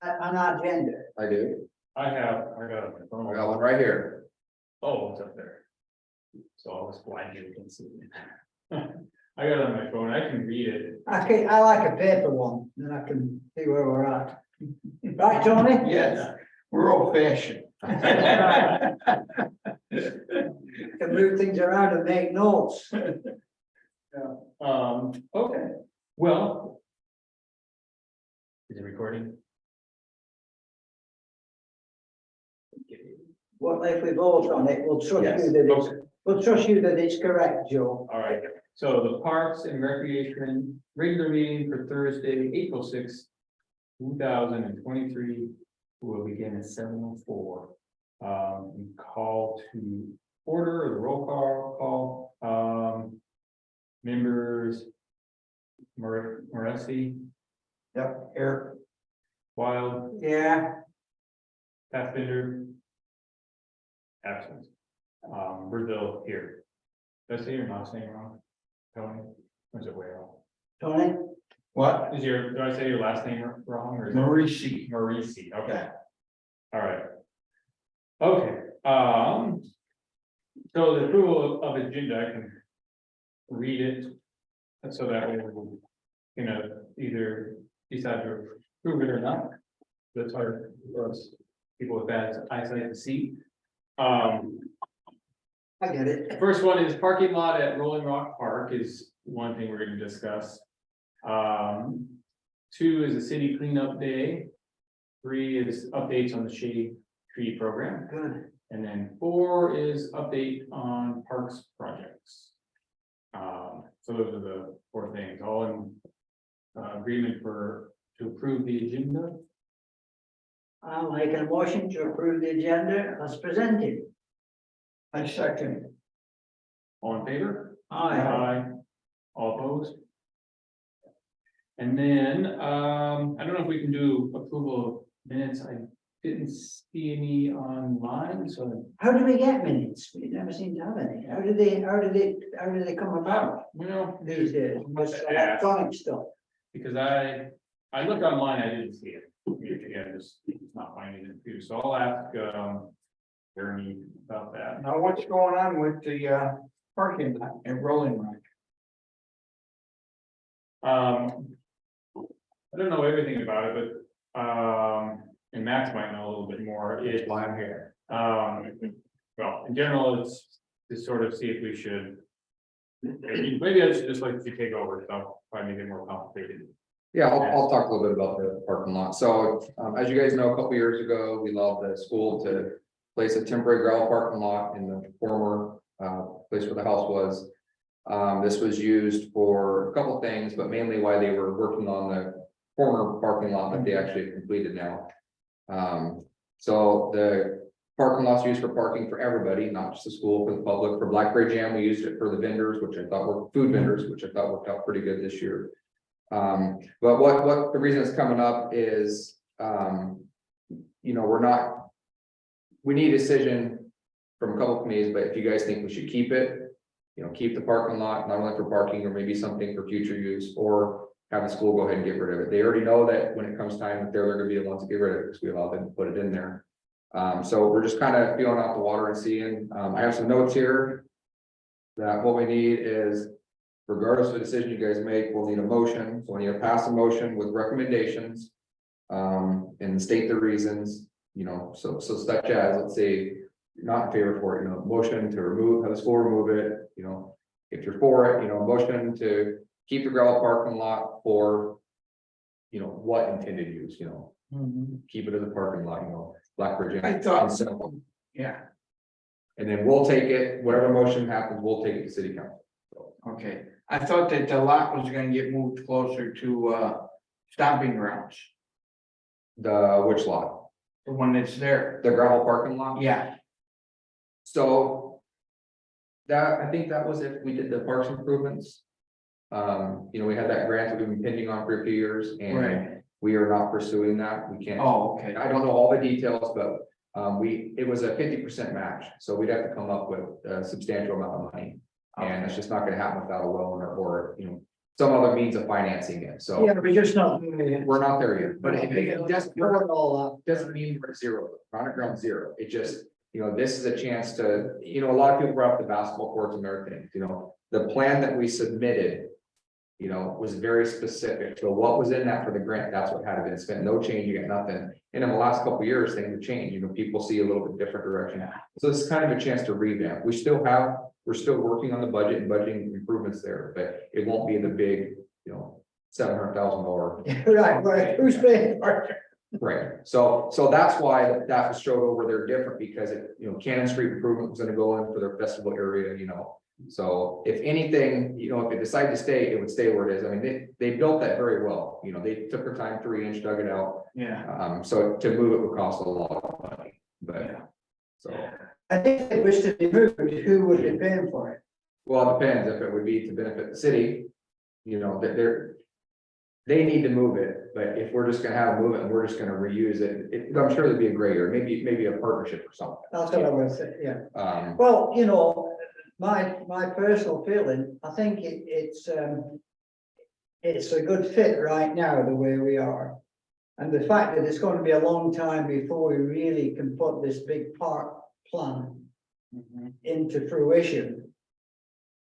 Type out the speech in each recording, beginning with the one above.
on our agenda. I do. I got it on my phone. I got one right here. Oh, it's up there. So I'll just blind you can see it. I got it on my phone, I can read it. I like a paper one, then I can see where we're at. Right, Tony? Yes, we're old fashioned. Can move things around and make notes. Okay, well. Is it recording? Well, if we vote on it, we'll trust Yes. you that it's, Okay. we'll trust you that it's correct, Joe. All right, so the Parks and Recreation regular meeting for Thursday, April 6th, 2023 will begin at 7:04. We call to order, or the roll call, members. Morrissey, Yep, here. Wild, Yeah, Pathfinder. Absent. Brazil here. Did I say your last name wrong? Tony, or is it way off? Tony? What? Did I say your last name wrong or is it Maurice. Maurice? Okay, Yeah. all right. Okay, so the approval of agenda, I can read it. And so that way we'll, either decide to approve it or not. That's hard for us, people with bad eyesight to see. I get it. First one is parking lot at Rolling Rock Park is one thing we're gonna discuss. 2 is a city cleanup day. 3 is updates on the shade tree program. Good. And then 4 is update on parks projects. So those are the 4 things, all in agreement to approve the agenda. I'll make a motion to approve the agenda as presented. I second. All in favor? Aye. All opposed? And then, I don't know if we can do approval of minutes. I didn't see any online, so. How do we get minutes? We never seem to have any. How do they come about Well, these days? With electronic stuff. because I looked online, I didn't see it. Again, just not finding it too, so I'll ask, Jeremy about that. Now, what's going on with the parking lot and Rolling Rock? I don't know everything about it, but, and Max might know a little bit more. It's Why I'm here. well, in general, it's to sort of see if we should. Maybe I should just like to take over, so probably make it more complicated. Yeah, I'll talk a little bit about the parking lot. So, as you guys know, a couple years ago, we allowed the school to place a temporary gravel parking lot in the former, place where the house was. This was used for a couple of things, but mainly while they were working on the former parking lot that they actually completed now. So the parking lot's used for parking for everybody, not just the school, for the public. For Blackberry Jam, we used it for the vendors, which I thought were food vendors, which I thought worked out pretty good this year. But what the reason it's coming up is, we need a decision from a couple committees, but if you guys think we should keep it, keep the parking lot, not only for parking or maybe something for future use, or have the school go ahead and get rid of it. They already know that when it comes time that they're gonna be the ones to get rid of it, because we allowed them to put it in there. So we're just kind of feeling out the water and seeing, I have some notes here. That what we need is, regardless of the decision you guys make, we'll need a motion, so we need to pass a motion with recommendations. And state the reasons, so such as, let's say, you're not in favor for it, motion to remove, have the school remove it, if you're for it, motion to keep the gravel parking lot for, what intended use, keep it as a parking lot, Blackbird. I thought so. Yeah, And then we'll take it, whatever motion happens, we'll take it to city council. okay. I thought that the lot was gonna get moved closer to stomping grounds, The which lot? the one that's there. The gravel parking lot? Yeah, So. That, I think that was if we did the parks improvements. We had that grant that we've been pending on for a few years and right. we are not pursuing that. We can't. Oh, okay. I don't know all the details, but it was a 50% match, so we'd have to come up with a substantial amount of money. And it's just not gonna happen without a well or some other means of financing it, so Yeah, we're just not. we're not there yet, but it doesn't, All up. doesn't mean we're at zero, we're not at ground zero, it just, you know, this is a chance to, you know, a lot of people brought up the basketball courts and everything, you know, the plan that we submitted. You know, was very specific, so what was in that for the grant, that's what had to be spent, no change, you got nothing. And in the last couple of years, things have changed, you know, people see a little bit different direction. So it's kind of a chance to revamp, we're still working on the budget and budgeting improvements there, but it won't be the big, you know, $700,000. Right, who's paying for it? Right, so that's why that was showed over there different, because it, you know, Cannon Street improvement was gonna go in for their festival area, you know. So if anything, you know, if they decide to stay, it would stay where it is. I mean, they built that very well, you know, they took their time, 3-inch, dug it out. Yeah, So to move it would cost a lot of money, but, yeah. so, I think if it was to be moved, who would be paying for it? well, it depends if it would be to benefit the city. You know, they need to move it, but if we're just gonna have them move it and we're just gonna reuse it, I'm sure there'd be a gray area, maybe a partnership or something. That's what I would say, yeah. Um, Well, you know, my personal feeling, I think it's a good fit right now, the way we are. And the fact that it's going to be a long time before we really can put this big park plan into fruition.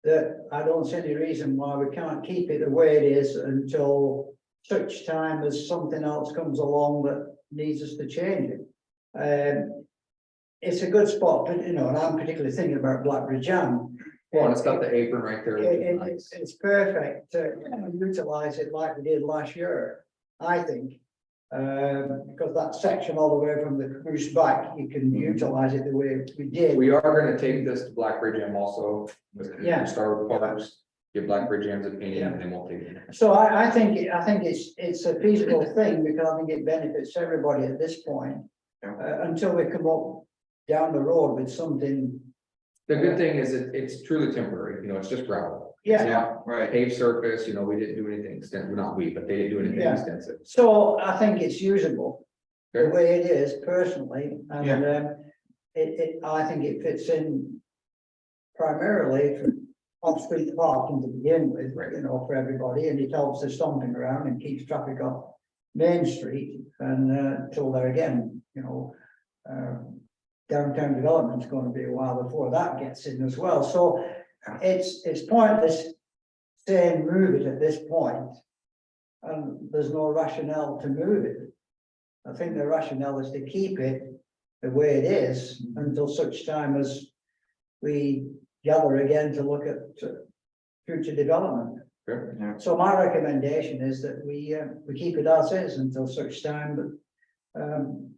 That I don't see any reason why we can't keep it the way it is until such time as something else comes along that needs us to change it. It's a good spot, but you know, and I'm particularly thinking about Blackbridge Jam. well, and it's got the apron right there. which is nice. It's perfect to utilize it like we did last year, I think. Because that section all the way from the cruise back, you can utilize it the way we did. We are gonna take this to Blackbridge Jam also. Yeah. Start with parks, give Blackbridge Jam's opinion, and then we'll take it. So I think it's a feasible thing, because I think it benefits everybody at this point. Until we come up down the road with something. The good thing is it's truly temporary, you know, it's just gravel. Yeah, Yeah, right. Paved surface, you know, we didn't do anything extensive, not we, but they didn't do anything Yeah. extensive. so I think it's usable the Okay. way it is personally, and Yeah. I think it fits in primarily for off-street parking to begin with, Right. you know, for everybody, and it helps the stomping around and keeps traffic off Main Street, and till there again, you know, downtown development's going to be a while before that gets in as well, so it's pointless saying move it at this point, and there's no rationale to move it. I think the rationale is to keep it the way it is until such time as we gather again to look at future development. Okay. Yeah. So my recommendation is that we keep it as is until such time that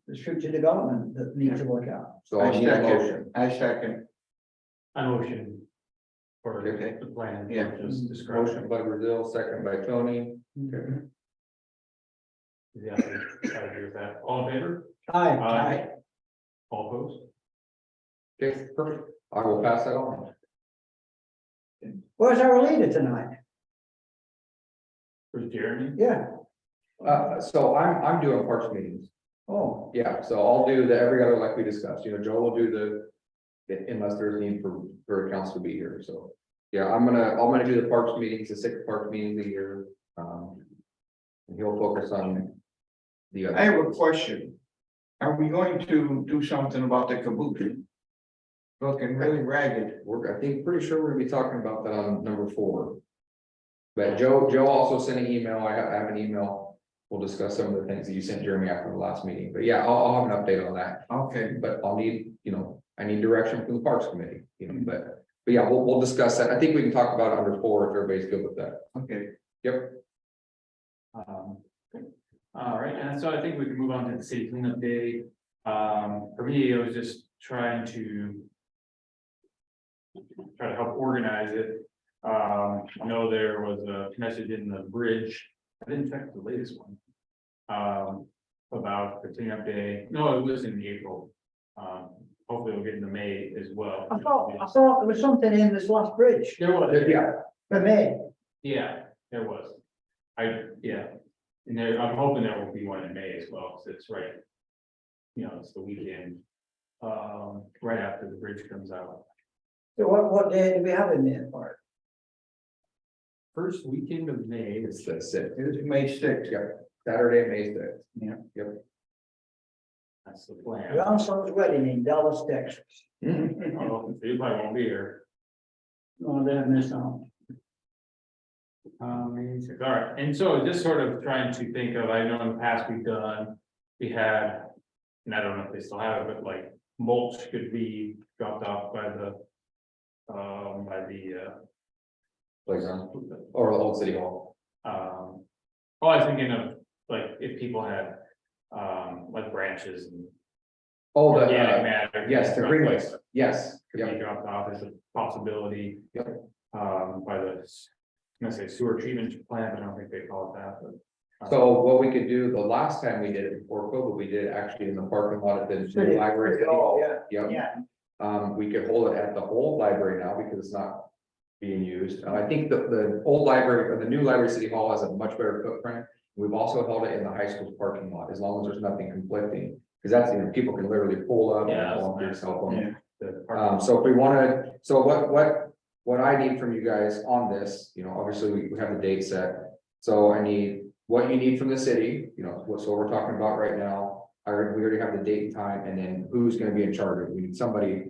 there's future development that need to look at. So I need a motion. I second. I motion. For Okay. the plan. Yeah. Just describe. Motion by Brazil, second by Tony. Yeah, I agree with that. All in favor? Aye. Aye. All opposed? Okay, perfect. I will pass that on. Where's our leader tonight? For Jeremy? Yeah, So I'm doing parks meetings. oh, Yeah, so I'll do the every other like we discussed, you know, Joe will do unless there's need for accounts to be here, so. Yeah, I'm gonna do the parks meetings, the 6 parks meetings a year. And he'll focus on the I other. have a question. Are we going to do something about the caboose? Looking really ragged. I think pretty sure we're gonna be talking about that on number 4. But Joe also sent an email, I have an email, we'll discuss some of the things that you sent Jeremy after the last meeting, but yeah, I'll have an update on that. Okay, But I'll need, you know, I need direction from the Parks Committee, you know, but yeah, we'll discuss that, I think we can talk about it under 4 if everybody's good with that. okay. Yep. All right, and so I think we can move on to the city cleanup day. For me, I was just trying to help organize it. I know there was a message in the bridge. I didn't check the latest one. About the cleanup day. No, it was in April. Hopefully we'll get into May as well. I thought there was something in this last bridge There was, Yeah, for May. yeah, there was. Yeah, and there, I'm hoping there will be one in May as well, because it's right. You know, it's the weekend, right after the bridge comes out. So what day do we have in May Park? first weekend of May. It's the sixth, It's May 6th. Saturday, May sixth. That's the plan. Grandson's wedding in Dallas, Texas. Oh, you probably won't be here. Oh, there, miss out. All right, and so just sort of trying to think of, I know in the past we had, and I don't know if they still have it, but like mulch could be dropped off by the. Playground or the old city hall. Oh, I was thinking of, like, if people had, like branches and. Oh, the, Organic matter. yes, the green waste, yes, Could yep, be dropped off as a possibility. Yep. By the, I'm gonna say sewer treatment plant, but I don't think they call it that, but. so what we could do, the last time we did it before COVID, we did it actually in the parking lot at the new library. City Hall. Yep. Yeah, We could hold it at the old library now because it's not being used. I think the old library or the new library city hall has a much better footprint. We've also held it in the high school's parking lot, as long as there's nothing conflicting, because that's, you know, people can literally pull up Yeah, and pull up their cell phone. The parking So if we wanna, so what I need from you guys on this, you know, obviously we have the date set. So I need what you need from the city, you know, so what we're talking about right now. We already have the date and time, and then who's gonna be in charge of it. We need somebody,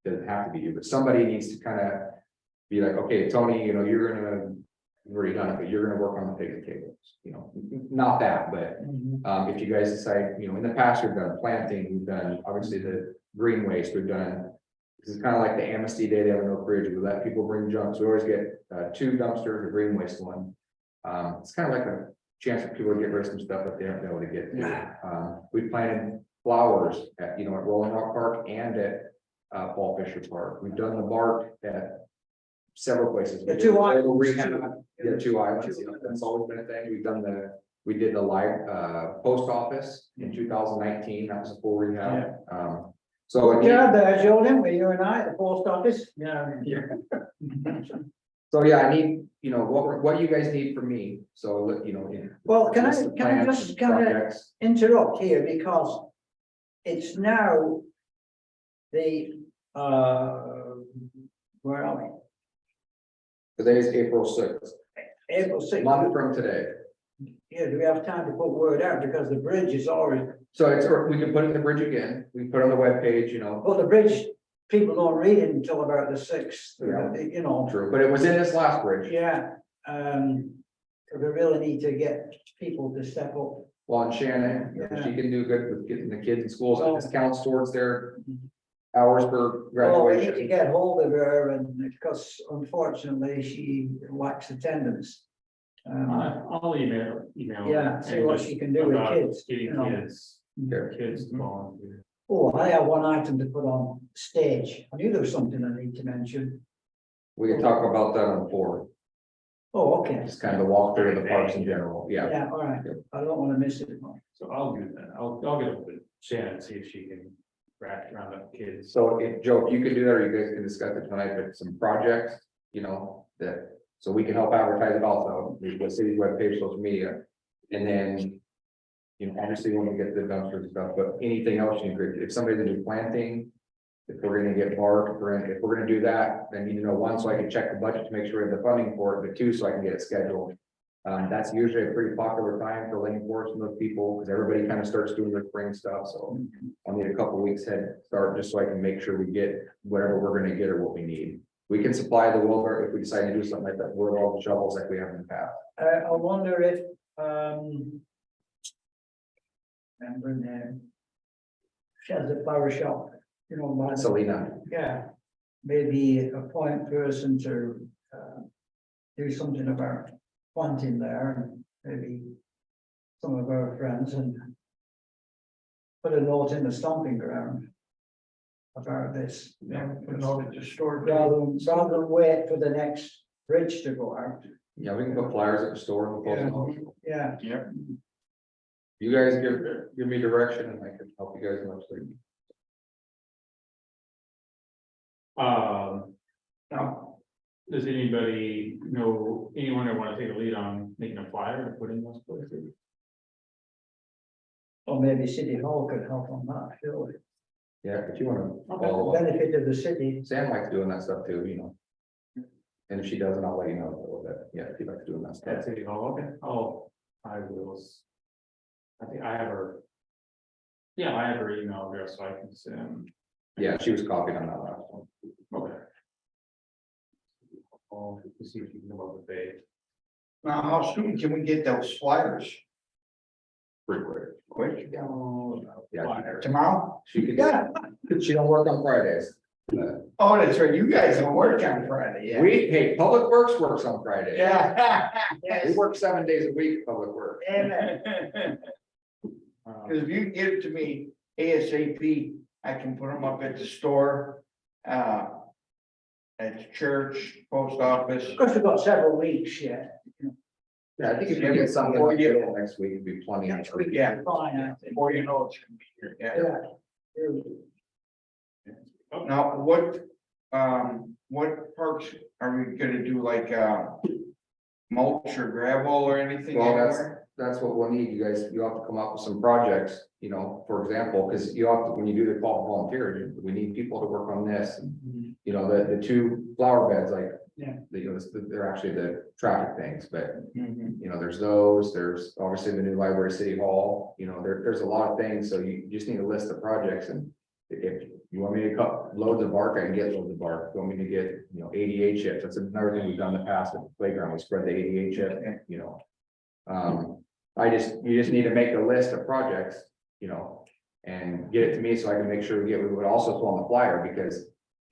doesn't have to be you, but somebody needs to kind of be like, okay, Tony, you know, you've already done it, but you're gonna work on the picnic tables, you know, not that, but if you guys decide, you know, in the past, we've done planting, we've done, obviously, the green waste, we've done. This is kind of like the Amnesty Day down in Oak Ridge, we let people bring junks, we always get 2 dumpsters, a green waste one. It's kind of like a chance for people to get rid of some stuff that they haven't been able to get to. We planted flowers at, you know, at Rolling Rock Park and at Paul Fisher Park, we've done the bark at several places. The 2 islands. Yeah, 2 islands, you know, that's always been a thing, we did the live, post office in 2019, that was a full rehab. So. Good job there, Joe, didn't we, you and I at the post office? Yeah. So, yeah, I need, you know, what do you guys need from me? So, you know. Well, can list the I plans just and kind of projects. interrupt here, because it's now the, where are we? Today's April 6th, April sixth. month from today. Yeah, do we have time to put word out, because the bridge is already, So it's, we can put it in the bridge again, we put it on the webpage, you know, well, the bridge, people don't read it until about the 6th, Yeah. you know. true, but it was in this last bridge. Yeah, so we really need to get people to step up. Well, and Shannon, Yeah. she can do good with getting the kids in schools, Well- this counts towards their hours per Well, we need to graduation. get hold of her, and because unfortunately she lacks attendance. I'll email. Yeah, see and what just she can do with about kids, Getting you know. Okay. kids to volunteer. Oh, I have one item to put on stage. I knew there was something I need to mention. We can talk about that on the board, Oh, okay. just kind of the walkthrough of the parks in general, yeah. Yeah, all right. I don't want to miss it. So I'll do that. I'll get with Shannon, see if she can wrap around the kids. So if, Joe, if you could do that, or you guys can discuss it tonight, but some projects, you know, that, so we can help advertise it also, the city's webpage, social media. And then, you know, obviously when we get the dumpsters and stuff, but anything else you can, if somebody's gonna do planting. If we're gonna get bark, if we're gonna do that, then you need to know, 1, so I can check the budget to make sure we have the funding for it, but 2, so I can get it scheduled. That's usually a pretty popular time for Lane Forest and those people, because everybody kind of starts doing their spring stuff, so. I'll need a couple weeks head start, just so I can make sure we get whatever we're gonna get or what we need. We can supply the wheelbarrow if we decide to do something like that, we're all the shovels like we have in the past. I wonder if, remember her name? She has a flower shop, you know, by the- Selena, yeah, maybe appoint person to, do something about planting there, and maybe some of our friends, and put a note in the stomping ground about this. Yeah, in order to store. Rather than wait for the next bridge to go out. yeah, we can put flyers at the store. And the post office. Yeah, Yeah, You guys give me direction and I can help you guys much. Now, does anybody know, anyone that want to take a lead on making a flyer and put in those places? or maybe City Hall could help on that, surely. Yeah, but you wanna The follow up. benefit of the city. Sam likes doing that stuff too, you know. And if she doesn't, I'll let you know a little bit, yeah, if you'd like to do that stuff. At City Hall, okay, oh, I will. I think I have her. Yeah, I have her email address, so I can send, Yeah, she was copied on that last one. okay. I'll see if you can come up with a. Now, how soon can we get those flyers? Pretty quick. Quick, Yeah, tomorrow? she could, Yeah, she don't work on Fridays. But Oh, that's right, you guys don't work on Friday, yeah. hey, Public Works works on Friday. Yeah. We yes, work 7 days a week, Public Works. amen. Cause if you give it to me ASAP, I can put them up at the store, at the church, post office. Of course, we've got several weeks yet. Yeah, I think if you get something like that next week, it'd be plenty. Next week, Yeah. fine, I think. Before you know it's gonna be here, yeah. Yeah. Now, what parks are we gonna do, like, mulch or gravel or anything Well, anywhere? that's what we'll need, you guys, you have to come up with some projects, for example, because you have to, when you do the call for volunteers, we need people to work on this. And, the 2 flower beds, like. Yeah. They're actually the traffic things, but, Mhm. there's there's obviously the new library, city hall, there's a lot of things, so you just need a list of projects, and. If you want me to cut loads of bark, I can get loads of bark. If you want me to get, ADA chips, that's another thing we've done in the past at the playground, we spread the ADA chip, you just need to make a list of projects, and get it to me so I can make sure we would also put on the flyer, because.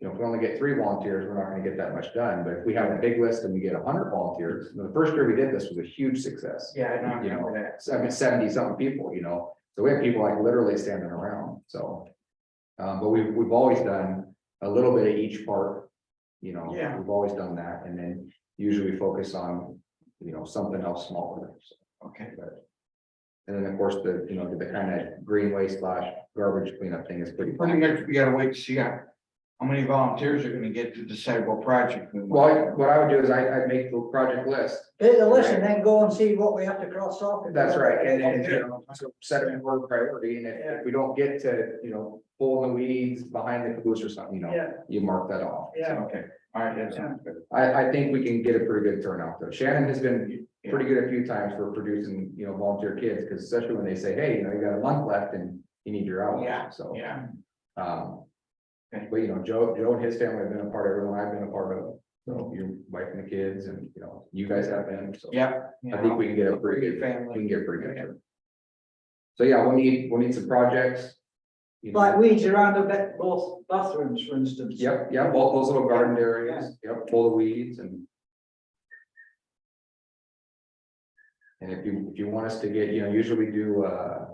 If we only get 3 volunteers, we're not gonna get that much done, but if we have a big list and we get 100 volunteers, the first year we did this was a huge success. Yeah, I remember that. 70 something people, so we have people like literally standing around, so. But we've always done a little bit of each part, Yeah. we've always done that, and then usually we focus on, something else smaller. So, Okay. and then, of course, the kind of green waste / garbage cleanup thing is pretty Pretty fun. much, we gotta wait to see how many volunteers are gonna get to decide what project we want. Well, what I would do is I'd make the project list. Hit the list and then go and see what we have to cross off. That's right, and then, so set it in order of priority, and Yeah. if we don't get to, pull in the weeds behind the caboose or something, Yeah, you mark that off. yeah. Okay, all right, that sounds good. I think we can get a pretty good turnout, though. Shannon has been pretty good a few times for producing, volunteer kids, because especially when they say, hey, you got a month left and you need your hours, Yeah, so. yeah. Okay. But Joe and his family have been a part of everyone I've been a part of, so your wife and the kids, and, you guys have been, so. Yeah. I think we can get a pretty good, we Family. can get a pretty good. turn. So, yeah, we'll need some projects. Like weeds around both bathrooms, for instance. Yep, both those little garden areas, full of weeds and. And if you want us to get, usually we do, I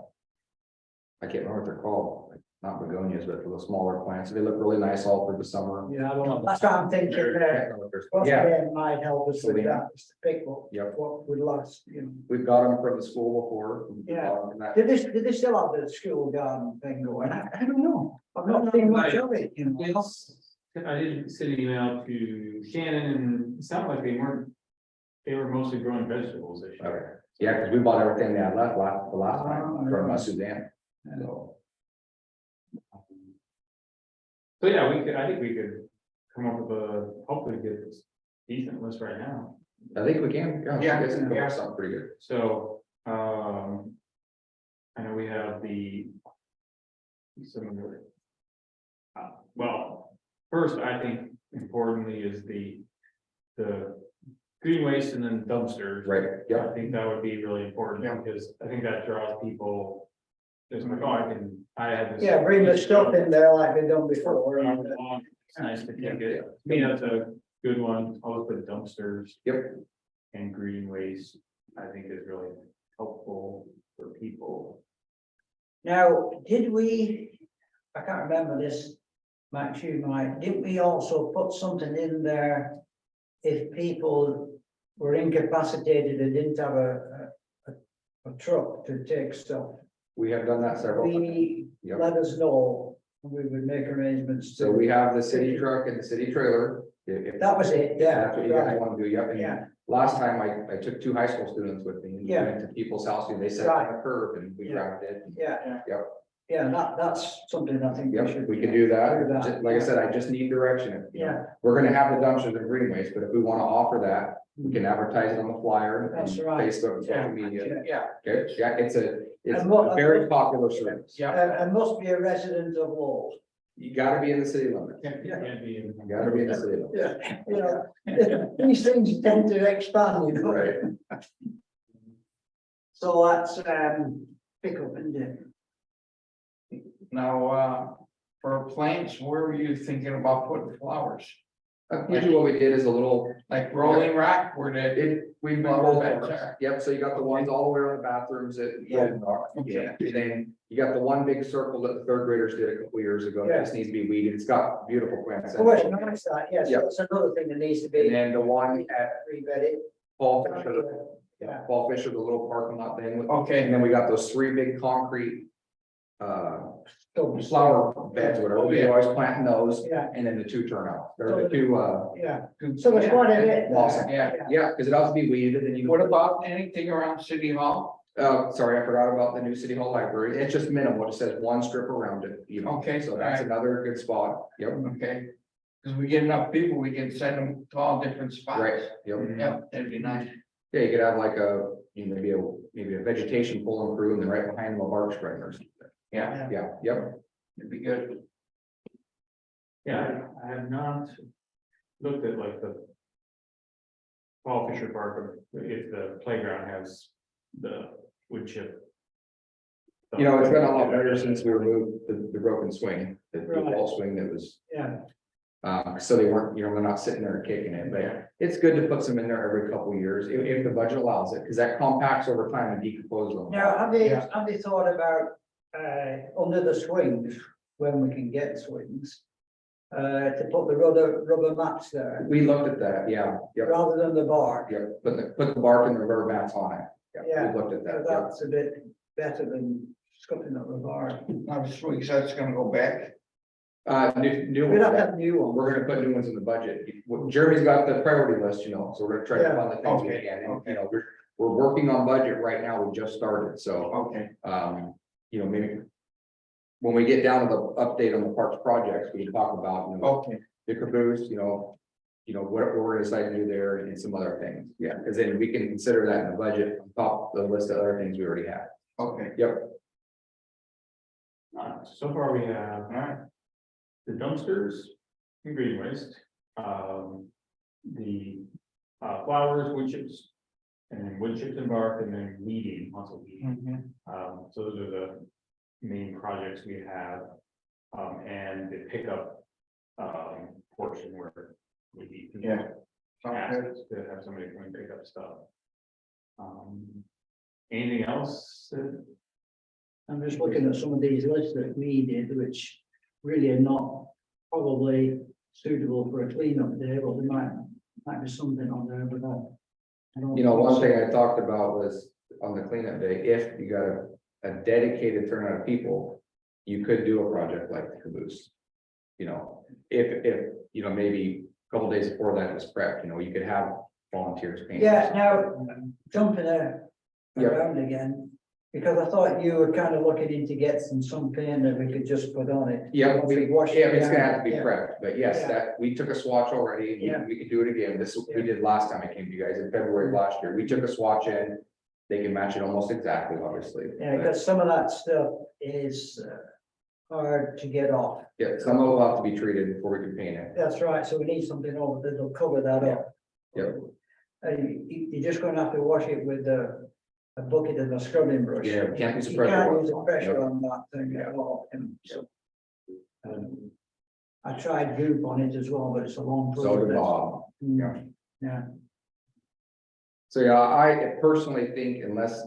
can't remember what they're called, like, not begonias, but the smaller plants, they look really nice all through the summer. Yeah, I don't know. That's what I'm thinking, Yeah, Ross might help us with that, is to pick Yep. what would last, we've got them from the school before. Yeah. And that- Did they still have the school garden thing going? I don't know. I've not seen much of it, I did send an email to Shannon, and it sounded like they were mostly growing vegetables this year. Okay. Yeah, because we bought everything they had left the last time Oh, from yeah. Suzanne, so. So yeah, I think we could come up with hopefully get a decent list right now. I think we can, Yeah, you guys can come up yeah. with something pretty good. So, I know we have some of the. Well, first, I think importantly is the green waste and then dumpsters. Right, yeah, I think that would be really important, Yeah. because I think that draws people. It's like, oh, I had this. Yeah, bring the stuff in there like they've done before. It's nice to take it. I mean, that's a good one. Always put dumpsters. Yep. And green waste, I think is really helpful for people. Now, I can't remember this, Max, you might, didn't we also put something in there? If people were incapacitated and didn't have a truck to take stuff, we have done that several times. Yep. let us know, and we would make arrangements. So we have the city truck and the city trailer. If That was it, yeah, that's what you guys right, want to do, yep. And yeah, last time I took 2 high school students with me and Yeah. went to people's house and they sat on a curb and we Yeah. grabbed it. yeah. Yeah, that's something I think we Yep, should. we can do that. do that. Just- Like I said, I just need direction. You know, Yeah, we're gonna have the dumpsters and green waste, but if we wanna offer that, we can advertise it on the flyer and That's right. Facebook and social media. Yeah, Okay, yeah, it's a And what- very popular service. yeah. and must be a resident of Lowell. You gotta be in the city limits. Yeah. Can't be in- You gotta be in the city limits. Yeah, you know, these things tend to expand, you know. Right. So that's, pick up, isn't it? Now, for plants, where were you thinking about putting flowers? Usually what we did is a little, Like Rolling Rock, where we've been Flower both beds beds. are. Yep, so you got the ones all the way around the bathrooms that. Yeah. Okay. And then you got the one big circle that the third graders did a couple years ago, that just needs to be weeded, it's got beautiful plants. in Oh, it. it's nice that, yes, Yep. that's another thing that needs to And be then the one at re-bedded. Paul Fisher, Yeah. Paul Fisher, the little parking lot thing, and Okay, then we got those three big concrete. Flower beds, whatever, we always planting those, Yeah, and then the two turnout, or the two, yeah, so it's quite a bit. Awesome. yeah. yeah, because it has to be weeded, and then you. What about anything around City Hall? Sorry, I forgot about the new City Hall library, it's just minimal, it just says one strip around it, you know. Okay, So that's alright. another good spot, yep, Okay, because we get enough people, we can send them to all different spots. right, yep. Yeah, that'd be nice. Yeah, you could have like a, you know, maybe a vegetation pulling through, and then right behind them a bark spreading or something. Yeah, Yeah, yep, it'd be good. Yeah, I have not looked at like the Paul Fisher Park, if the playground has the wood chip. you know, it's been a lot better since we removed the broken swing, the Right. wall swing that was. Yeah, So they weren't, you know, they're not sitting there kicking it, but it's good to put some in there every couple of years, if the budget allows it, because that compacts over time and decomposes them. now, have they, Yeah. have they thought about, under the swings, when we can get swings? To put the rubber mats there, We looked at that, yeah, yep, rather than the bark. yep, put the bark and the rubber mats on it. Yeah. We looked at that, yep. That's a bit better than scuffing up the bark. Now, this week's that's gonna go back. New We'd have ones, to have new ones. we're gonna put new ones in the budget. Jeremy's got the priority list, you know, so we're gonna try to Yeah. fund the things we Okay, can, and, okay. you know, we're working on budget right now, we just started, so, Okay, you know, maybe. When we get down to the update on the parks projects, we can talk about, you know, okay, the caboose, you know, what we're gonna decide to do there and some other things, yeah, because then we can consider that in the budget, on top of the list of other things we already have. okay, Yep, So far we have all right, the dumpsters and green waste, the flowers, wood chips. And then wood chips and bark, and then weeding, also weeding. mhm, So those are the main projects we have. And the pickup portion where we need. to Yeah. sounds ask to have somebody come and pick up stuff. Anything else? I'm just looking at some of these lists that we did, which really are not probably suitable for a cleanup day, but there might be something on there, but I don't. you know, think one so. thing I talked about was on the cleanup day, if you got a dedicated turnout of people, you could do a project like the caboose. You know, if, you know, maybe a couple days before that was prepped, you know, you could have volunteers paint. Yeah, now, jumping Yep. around again, because I thought you were kind of looking into get some paint that we could just put on it. Yeah, Once we yeah, wash it it's gonna down, have to be yeah. prepped, but yes, Yeah. that, we took a swatch already, and Yeah. we could do it again, this, we Yeah. did last time I came to you guys in February of last year, we took a swatch in. They can match it almost exactly, obviously. Yeah, because some of that stuff is hard to get off. Yeah, some of it will have to be treated before we can paint it. That's right, so we need something over that'll cover that up. Yep. And you're just gonna have to wash it with a bucket and a scrubbing brush. Yeah, can't use the You pressure can't wash. use the pressure Yep. on that thing at all. And so, I tried goop on it as well, but it's a long. So did process. Bob. Mm, yeah, So yeah, I personally think unless.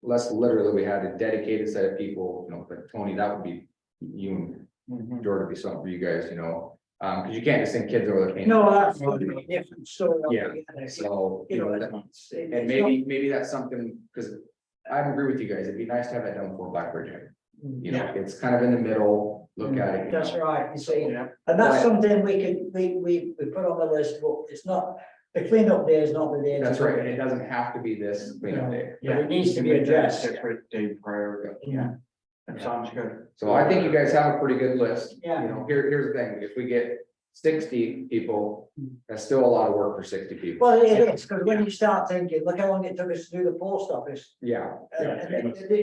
Unless literally we had a dedicated set of people, you know, like Tony, that would be you mhm. and Jordan would be something for you guys, you know. Because you can't just send kids over the paint. no, that's gonna be a different story. Yeah, altogether. So, You you know, know, it's- and it's maybe that's something, because I agree with you guys, it'd be nice to have that done before Blackbird Jam. not- You know, it's kind of in the middle, look at it. you That's know. right, you see, Yeah, and that's But- something we put on the list, but it's not, the cleanup day is not the day. to That's do right, it. and it doesn't have to be this cleanup day. But it needs to be Make that a addressed. Separate day priority. Yeah. That sounds good. So I think you guys have a pretty good list. Yeah. You know, here's the thing, if we get 60 people, that's still a lot of work for 60 people. Well, it is, because when you start thinking, look how long it took us to do the post office. Yeah,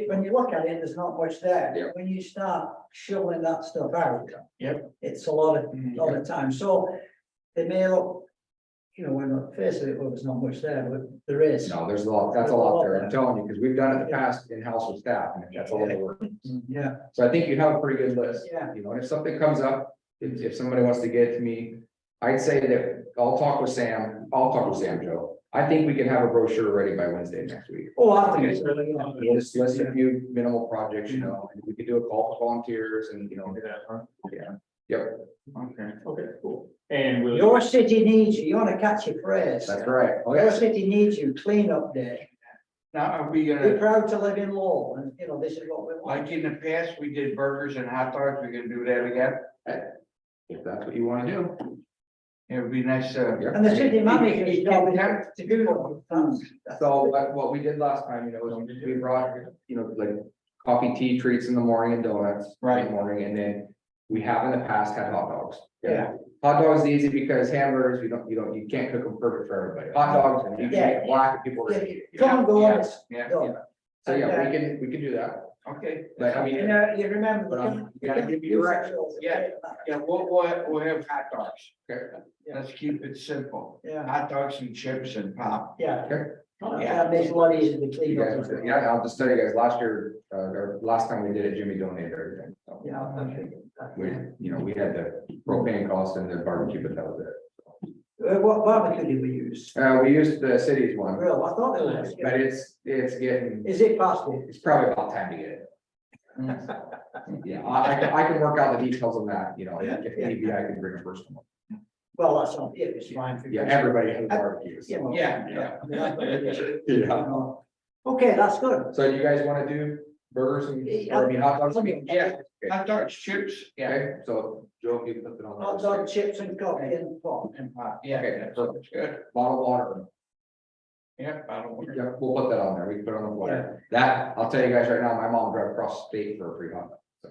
When you look at it, there's not much there. Yeah. When you start shoveling that stuff out. Yep. It's a lot of time, so they may look, you know, when on face of it, well, there's not much there, but there is. no, there's a lot, that's a lot there, I'm telling you, because we've done it in the past in-house with staff, and that's a lot of work. Yeah, So I think you have a pretty good list. Yeah. You know, and if something comes up, if somebody wants to get to me, I'd say that I'll talk with Sam, Joe. I think we can have a brochure ready by Wednesday next week. oh, I think it's really, We'll just list a few minimal projects, you know, and we could do a call to volunteers and, you know, Do that, huh? yeah, yep, Okay. Okay, cool. And will. your city needs you, you wanna catch your phrase. that's right. Oh, Your yes. city needs you, clean up day. Now, are we Be gonna, proud to live in Lowell, and you know, this is what we want. like in the past, we did burgers and hot dogs, we're gonna do that again? If that's what you want to do. It would be nice to. Yeah. And the city manager's You job can is to do that. So what we did last time, you know, was we brought, you know, like coffee, tea treats in the morning and donuts. In Right. the morning, and then we have in the past had hot dogs. Yeah. Hot dogs is easy because hamburgers, you can't cook them perfect for everybody. Hot dogs, you can make it black and people are gonna eat it. Come and go, Yeah, it's yeah, done. So yeah, we can do that, Okay. but I mean, You know, you remember. But, you gotta give me directions. Yeah. Yeah, we'll have hot dogs. okay, Let's keep it simple. Yeah, Hot dogs and chips and pop. yeah. okay. Yeah, it makes it a lot easier to You clean guys, up. yeah, I'll just tell you guys, last year, or last time we did it, Jimmy donated everything. So Yeah, I think. we, you know, we had the propane cost and the barbecue, but that was it. What barbecue did we use? We used the city's one, Real, I thought it was. but it's getting, Is it past it? it's probably about time to get it. Yeah, I can work out the details on that, you know, if maybe I can bring a personal. Well, that's not, it, it's fine. for- Yeah, everybody has barbecues. Yeah, well, Yeah, I mean, that's what it is. Yeah. Okay, that's good. So do you guys want to do burgers and, or I mean, hot dogs? Yeah. Hot dogs, chips, yeah, Okay, so Joe, you put it on. Hot dog, chips and coffee and pot. and pop, yeah, Okay, that's good. Bottled water. Yeah, bottle water. Yeah, we'll put that on there. We can put it on the flyer. That, I'll tell you guys right now, my mom drove across the state for a free hot dog. So.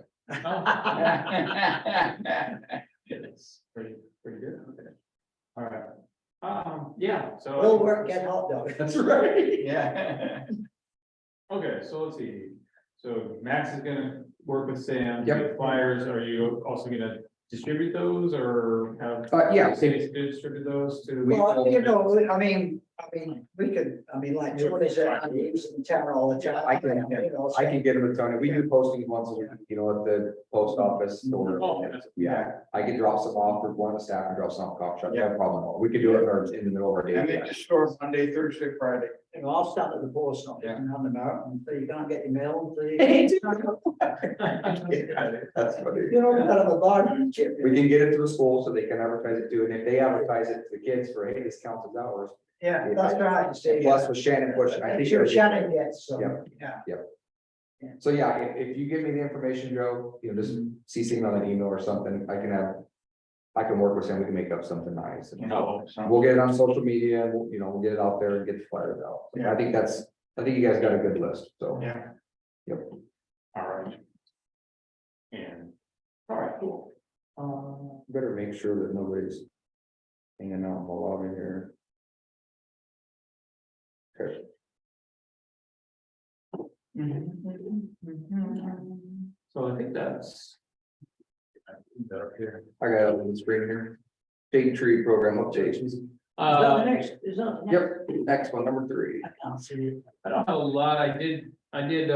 It's pretty good. Okay. All right. Yeah, so. We'll work, get hot dogs. That's right. Yeah. Okay, so let's see. So Max is gonna work with Sam. Yep. With flyers, are you also gonna distribute those or have? Yeah. Cities distribute those to? Well, you know, we could, like, Tony said, I'm using town all the time. I can, You know, so- I can get them a ton. We do postings once a week, you know, at the post office or, Oh, yeah, I can drop some off with one of the staff and drop some off coffee shop. No problem. We could do it in the middle of our I'm day. at the store Monday, Thursday, Friday. You know, I'll start at the post office Yeah. and hand them out, and so you can't get your mail until you. That's funny. You know, kind of a bargain chip. We can get it to the school so they can advertise it too, and if they advertise it to the kids for, hey, this counts as hours. Yeah, that's right. See, Plus with Shannon pushing, I I'm think. sure it'll be- Shannon gets some, Yeah. yeah. So yeah, if you give me the information, Joe, you know, just CC me on an email or something, I can work with Sam, we can make up something nice. And Oh, we'll get it on social media, we'll get it out there and get the flyers out. So I think you guys got a good list, so. Yeah. Yep. all right. And, all right, cool. Better make sure that nobody's hanging out in the lobby here. Okay. So I think that's. Up here. I got it on the screen here. Big tree program update. Is that the next? Is that the next? Yep, next one, number 3. I can't see it. I don't have a lot, I did, get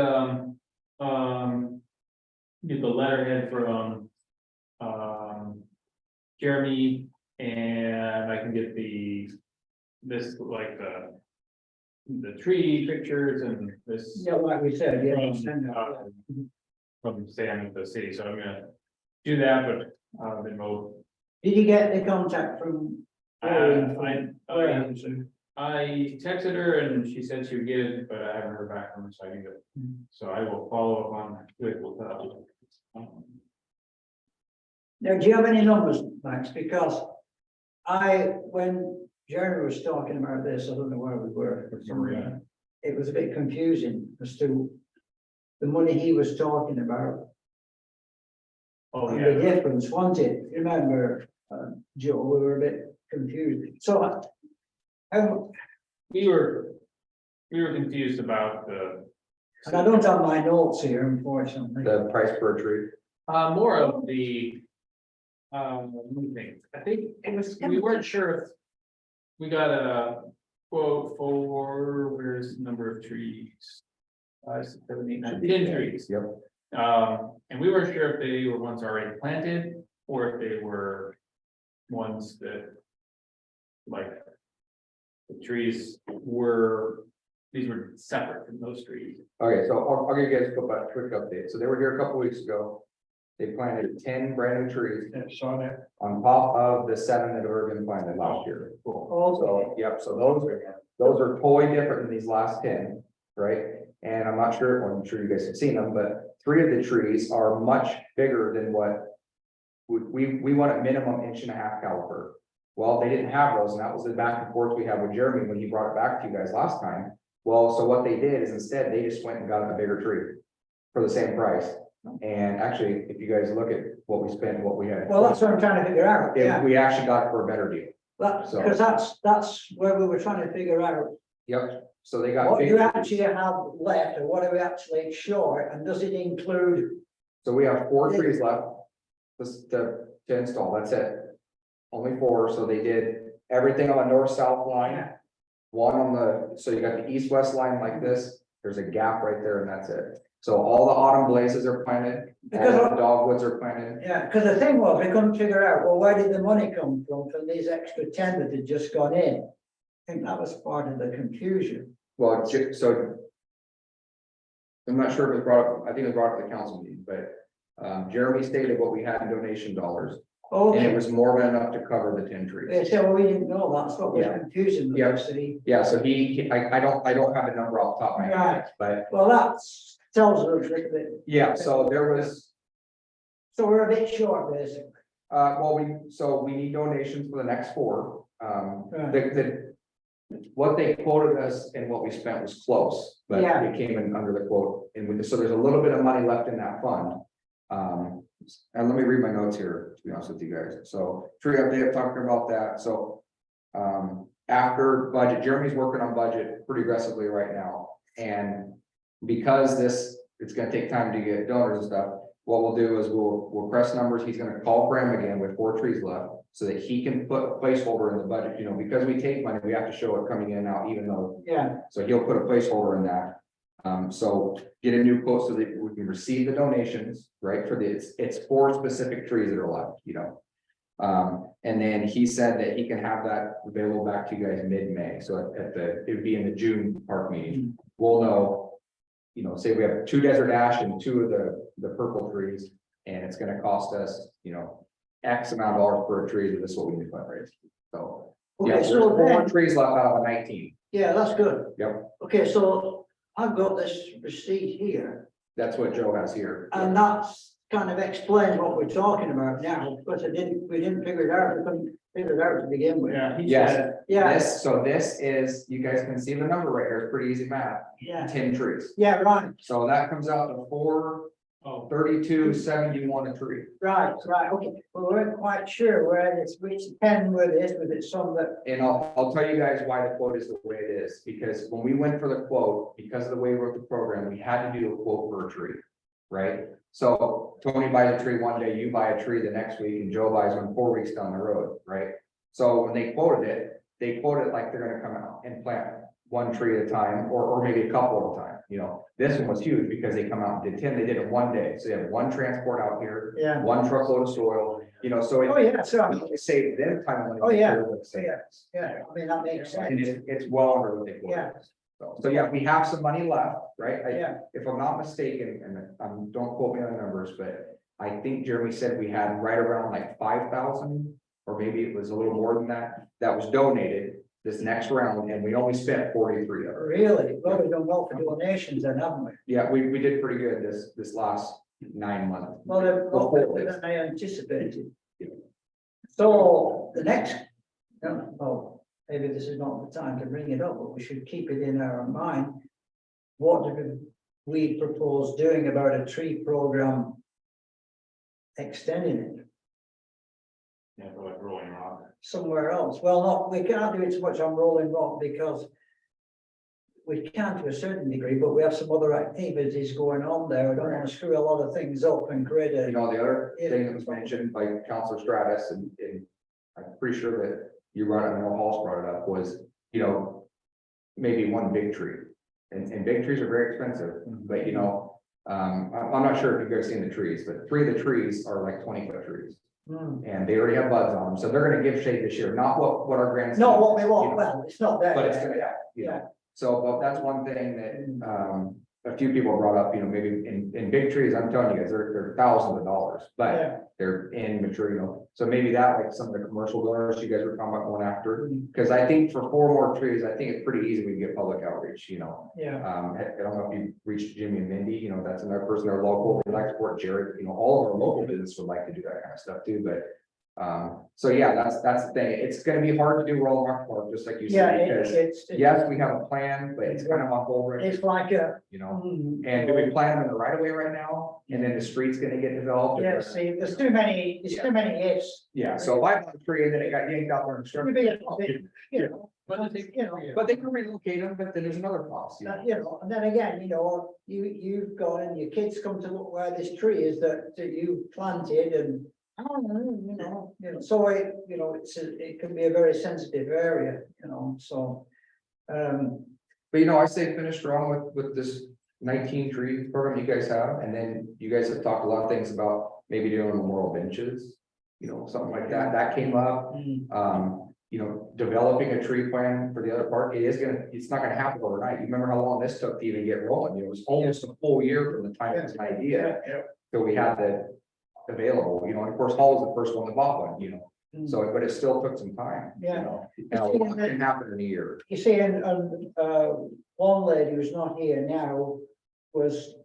the letterhead from, Jeremy, and I can get this, like, the tree pictures and this. Yeah, like we said, yeah. From, send that, From Sam at the city, so I'm gonna do that, but, then we'll. Did you get the contact from? I texted her and she said she would get it, but I haven't heard back from her, so I can get. So I will follow up on it with, Now, do you have any numbers, Max? Because when Jeremy was talking about this, I don't know where we were. For some reason. It was a bit confusing as to the money he was talking about. Oh, And the yeah, difference, wasn't it? Remember, Joe, we were a bit confused. So, we were confused about and I don't have my notes here, unfortunately. The price per tree. more of the. Let me think, I think it was, we weren't sure if. We got a quote for, where's the number of trees? 5, 6, 7, 8, 9, 10 trees. Yep. And we weren't sure if they were ones already planted, or if they were ones that. Like. The trees were, these were separate from those trees. Okay, so I'll give you guys a quick update. So they were here a couple weeks ago. They planted 10 brand new trees Yeah, saw that. on top of the 7 that have already been planted last year. Cool. Also, So, yep, so those are totally different than these last 10, right? And I'm not sure, well, I'm sure you guys have seen them, but 3 of the trees are much bigger than what. We want a minimum 1.5 inch caliper. Well, they didn't have those, and that was the back and forth we had with Jeremy when he brought it back to you guys last time. Well, so what they did is instead, they just went and got a bigger tree for the same price. And actually, if you guys look at what we spent, what we had. well, that's what I'm trying to figure out, yeah. We actually got it for a better deal. So- Because that's where we were trying to figure out. Yep, so they got. What big you trees. actually have left, or what are we actually short, and does it include? So we have 4 trees left. To install, that's it. Only 4, so they did everything on the north-south line. One on the, so you got the east-west line like this, there's a gap right there and that's it. So all the autumn blazes are planted, all Because the dogwoods are planted. Yeah, because the thing was, we couldn't figure out, well, where did the money come from these extra 10 that had just gone in? I think that was part of the confusion. Well, so. I'm not sure if it was brought up, I think it was brought up at the council meeting, but Jeremy stated what we had in donation dollars. And it Okay, was more than enough to cover the 10 trees. they said, well, we didn't know, that's what was Yeah. confusing. Yeah. The city. Yeah, so I don't have a number off the top of my head, Right. but Well, that tells us that, yeah, so there was. so we're a bit short, basically. Well, we need donations for the next 4. Right. What they quoted us and what we spent was close, but Yeah. it came in under the quote, and so there's a little bit of money left in that fund. And let me read my notes here, to be honest with you guys. So tree update, talking about that, so. After budget, Jeremy's working on budget pretty aggressively right now, and because it's gonna take time to get donors and stuff. What we'll do is we'll press numbers, he's gonna call Graham again with 4 trees left, so that he can put a placeholder in the budget, because we take money, we have to show it coming in and out, even though. Yeah, So he'll put a placeholder in that. So get a new quote so that we can receive the donations, right, for it's 4 specific trees that are left, and then he said that he can have that available back to you guys mid-May, so it would be in the June park meeting. We'll know, say we have 2 desert ash and 2 of the purple trees, and it's gonna cost us, X amount of dollars per tree, but this is what we need to fundraise. So, yeah, okay, there's so 4 then, trees left out of 19. yeah, that's good. Yep, Okay, so I've got this receipt here, that's what Joe has here. and that's kind of explains what we're talking about now, because we didn't figure it out, we couldn't figure it out to begin with. Yeah, he Yes. said, Yeah, This is, you guys can see the number right here, it's pretty easy math, yeah, 10 trees. yeah, right, So that comes out to 432.71 a tree. right, okay, well, we weren't quite sure where this, which 10 with this, with it some that, And I'll tell you guys why the quote is the way it is, because when we went for the quote, because of the way we wrote the program, we had to do a quote per tree. Right? So Tony buys a tree one day, you buy a tree the next week, and Joe buys one 4 weeks down the road, right? So when they quoted it like they're gonna come out and plant 1 tree at a time, or maybe a couple at a time, This one was huge because they come out and did 10, they did it one day, so they have 1 transport out here, yeah. 1 truckload of soil, so Oh, yeah, so, it saved them time and money. Oh, yeah. It saved us. yeah, I mean, that makes And sense, it's well under what they Yeah. quoted. So yeah, we have some money left, right? yeah, If I'm not mistaken, and don't quote me on the numbers, but I think Jeremy said we had right around like 5,000, or maybe it was a little more than that was donated this next round, and we only spent 43 of it. really, well, we've done well for donations then, haven't we? Yeah, we did pretty good this last 9 months. Well, they're a lot better than I anticipated. So the next, well, maybe this is not the time to bring it up, but we should keep it in our mind. What did we we propose doing about a tree program, extending it Yeah, for like Rolling Rock. somewhere else. Well, not, we can't do it so much on Rolling Rock because we can to a certain degree, but we have some other activities going on there. We don't want to screw a lot of things up and create You a, know, the other thing that was mentioned by Counselor Stratus, and I'm pretty sure that you brought it, I know Hall's brought it up, was, you know, maybe one big tree. And big trees are very expensive, but you know, I'm not sure if you guys seen the trees, but 3 of the trees are like 20-foot trees. And they already have buds on them, so they're gonna give shade this year, not what our grants. not what we want, you know, well, it's not there. But it's yet. gonna happen, you know, so, but that's one thing that, a few people brought up, you know, maybe in big trees, I'm telling you guys, they're thousands of dollars, but Yeah. they're immature, you know. So maybe that, like some of the commercial donors you guys were talking about going after, because I think for 4 more trees, I think it's pretty easy, we can get public outreach, you know. Yeah, I don't know if you reached Jimmy and Mindy, you know, that's another person, they're local, they like to support Jared, you know, all of our local business would like to do that kind of stuff too, but. So yeah, that's the thing, it's gonna be hard to do Rolling Rock Park, just like you yeah, said, because it's. yes, we have a plan, but it's kind of on hold right now, It's like a. you know. And do we plan on the right of way right now, and then the street's gonna get developed? Yeah, see, there's too many ifs. Yeah, so if I bought a tree and then it got yanked out there and struck, You know, but they can relocate them, but then there's another cost, you know. you know, and then again, you know, you've gone and your kids come to look where this tree is that you planted and. I don't know, you know, so it, you know, it can be a very sensitive area, you know, so. But you know, I say finish strong with this 19 tree program you guys have, and then you guys have talked a lot of things about maybe doing memorial benches. You know, something like that, that came up, you know, developing a tree plan for the other part, it's not gonna happen overnight. You remember how long this took to even get rolling, it was almost a full year from the time it was an idea. So we had that available, you know, and of course, Hall was the first one that bought one, you know, so, but it still took some time, you Yeah. know. And a lot can happen in a year. You see, and one lady who's not here now was,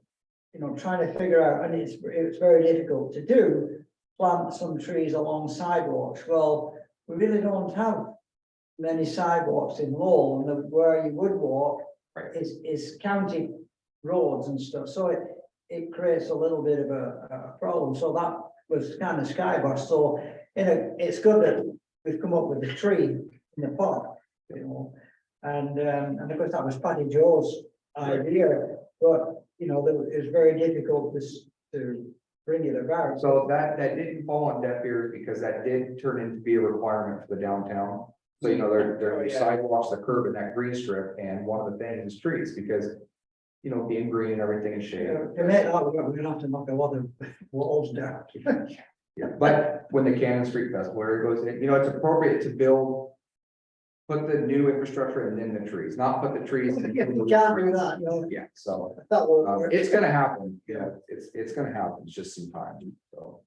you know, trying to figure out, and it's very difficult to do, plant some trees along sidewalks. Well, we really don't have many sidewalks in Lowell, and where you would walk Right. is county roads and stuff, so it creates a little bit of a problem, so that was kind of skyburst, so, you know, it's good that we've come up with a tree in the park, you know. And of course, that was Patty Joe's idea, but, you know, it was very difficult to bring it about. So that didn't fall on deaf ears, because that did turn into be a requirement for the downtown. So, you know, there are sidewalks, the curb and that green strip, and one of the things is trees, because, you know, being green and everything is shade. To make that work, we're gonna have to knock a lot of walls down. Yeah, but when the Cannon Street Festival, where it goes in, you know, it's appropriate to build. Put the new infrastructure and then the trees, not put the trees. in- Yeah, we can't do that, you know. Yeah, so, That will. it's gonna happen, you know, it's gonna happen, it's just some time, so.